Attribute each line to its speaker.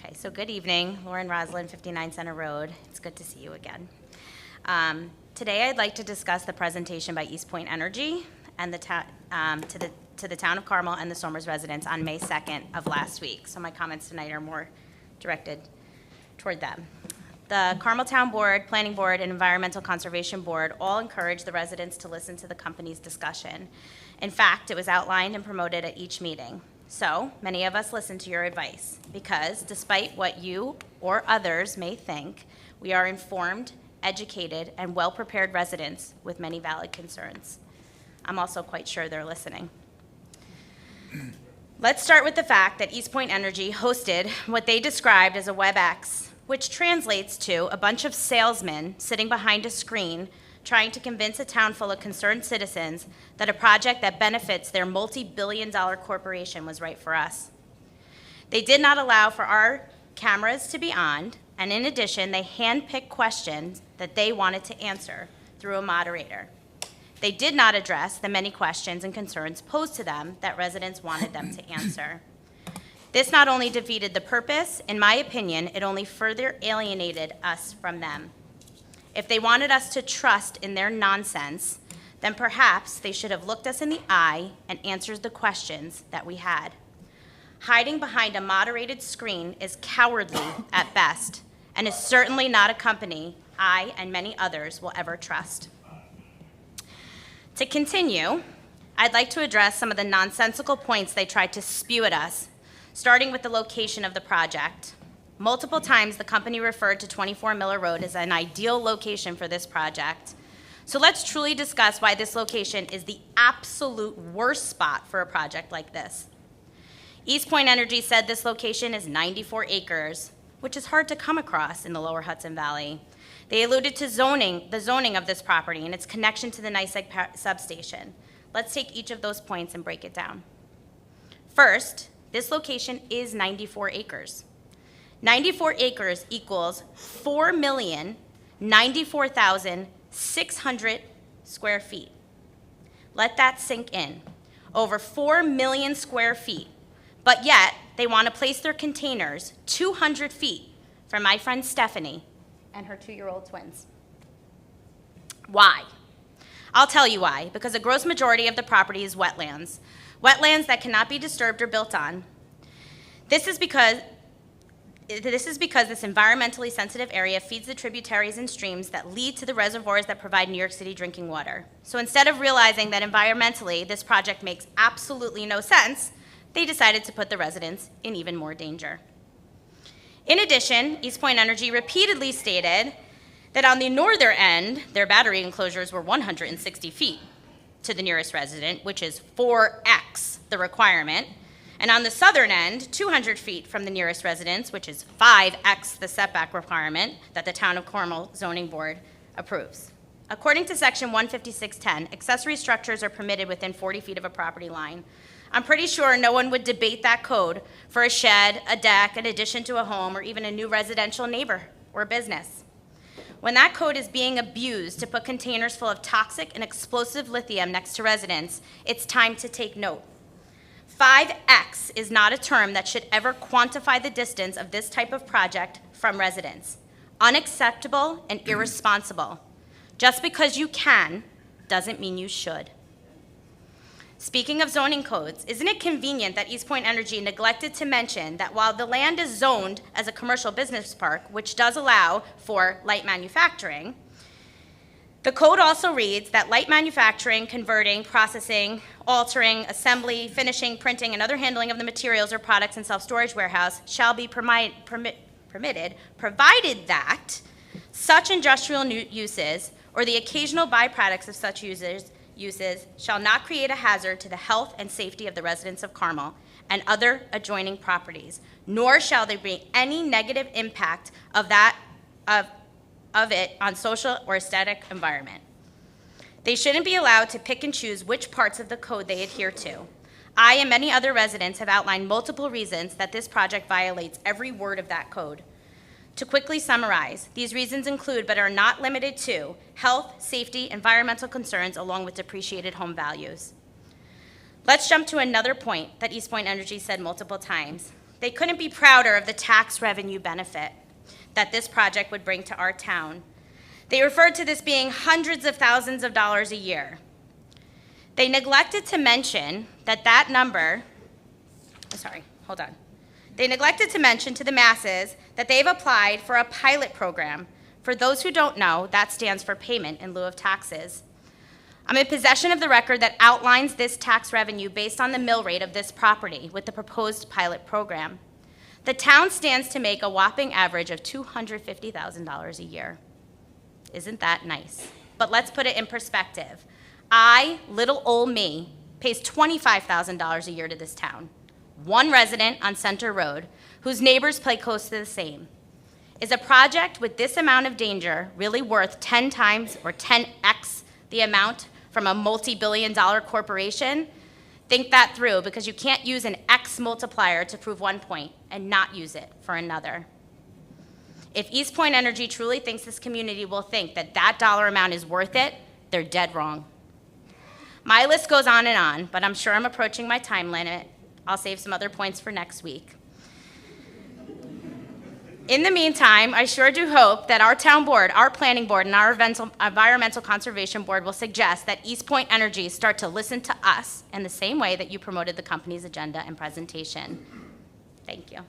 Speaker 1: Okay, so good evening, Lauren Roslin, 59 Center Road. It's good to see you again. Today I'd like to discuss the presentation by East Point Energy and to the town of Carmel and the Somers residents on May 2nd of last week. So my comments tonight are more directed toward them. The Carmel Town Board, Planning Board, and Environmental Conservation Board all encouraged the residents to listen to the company's discussion. In fact, it was outlined and promoted at each meeting. So many of us listened to your advice because despite what you or others may think, we are informed, educated, and well-prepared residents with many valid concerns. I'm also quite sure they're listening. Let's start with the fact that East Point Energy hosted what they described as a WebEx, which translates to a bunch of salesmen sitting behind a screen trying to convince a town full of concerned citizens that a project that benefits their multi-billion-dollar corporation was right for us. They did not allow for our cameras to be on, and in addition, they handpicked questions that they wanted to answer through a moderator. They did not address the many questions and concerns posed to them that residents wanted them to answer. This not only defeated the purpose, in my opinion, it only further alienated us from them. If they wanted us to trust in their nonsense, then perhaps they should have looked us in the eye and answered the questions that we had. Hiding behind a moderated screen is cowardly at best, and is certainly not a company I and many others will ever trust. To continue, I'd like to address some of the nonsensical points they tried to spew at us, starting with the location of the project. Multiple times, the company referred to 24 Miller Road as an ideal location for this project. So let's truly discuss why this location is the absolute worst spot for a project like this. East Point Energy said this location is 94 acres, which is hard to come across in the lower Hudson Valley. They alluded to the zoning of this property and its connection to the NYSEG substation. Let's take each of those points and break it down. First, this location is 94 acres. 94 acres equals 4,094,600 square feet. Let that sink in. Over 4 million square feet. But yet, they want to place their containers 200 feet from my friend Stephanie and her 2-year-old twins. Why? I'll tell you why. Because a gross majority of the property is wetlands. Wetlands that cannot be disturbed or built on. This is because this environmentally sensitive area feeds the tributaries and streams that lead to the reservoirs that provide New York City drinking water. So instead of realizing that environmentally this project makes absolutely no sense, they decided to put the residents in even more danger. In addition, East Point Energy repeatedly stated that on the northern end, their battery enclosures were 160 feet to the nearest resident, which is 4x the requirement. And on the southern end, 200 feet from the nearest residence, which is 5x the setback requirement that the Town of Carmel Zoning Board approves. According to Section 15610, accessory structures are permitted within 40 feet of a property line. I'm pretty sure no one would debate that code for a shed, a deck, an addition to a home, or even a new residential neighbor or business. When that code is being abused to put containers full of toxic and explosive lithium next to residents, it's time to take note. 5x is not a term that should ever quantify the distance of this type of project from residents. Unacceptable and irresponsible. Just because you can doesn't mean you should. Speaking of zoning codes, isn't it convenient that East Point Energy neglected to mention that while the land is zoned as a commercial business park, which does allow for light manufacturing, the code also reads that light manufacturing, converting, processing, altering, assembly, finishing, printing, and other handling of the materials or products in self-storage warehouse shall be permitted, provided that such industrial uses or the occasional byproducts of such uses shall not create a hazard to the health and safety of the residents of Carmel and other adjoining properties, nor shall there be any negative impact of it on social or aesthetic environment. They shouldn't be allowed to pick and choose which parts of the code they adhere to. I and many other residents have outlined multiple reasons that this project violates every word of that code. To quickly summarize, these reasons include, but are not limited to, health, safety, environmental concerns, along with depreciated home values. Let's jump to another point that East Point Energy said multiple times. They couldn't be prouder of the tax revenue benefit that this project would bring to our town. They referred to this being hundreds of thousands of dollars a year. They neglected to mention that number, They neglected to mention to the masses that they've applied for a pilot program. For those who don't know, that stands for payment in lieu of taxes. I'm in possession of the record that outlines this tax revenue based on the mill rate of this property with the proposed pilot program. The town stands to make a whopping average of $250,000 a year. Isn't that nice? But let's put it in perspective. I, little old me, pays $25,000 a year to this town. One resident on Center Road, whose neighbors pay close to the same. Is a project with this amount of danger really worth 10 times or 10x the amount from a multi-billion-dollar corporation? Think that through, because you can't use an X multiplier to prove one point and not use it for another. If East Point Energy truly thinks this community will think that dollar amount is worth it, they're dead wrong. My list goes on, but I'm sure I'm approaching my time limit. I'll save some other points for next week. In the meantime, I sure do hope that our town board, our planning board, and our environmental conservation board will suggest that East Point Energy start to listen to us in the same way that you promoted the company's agenda and presentation. Thank you.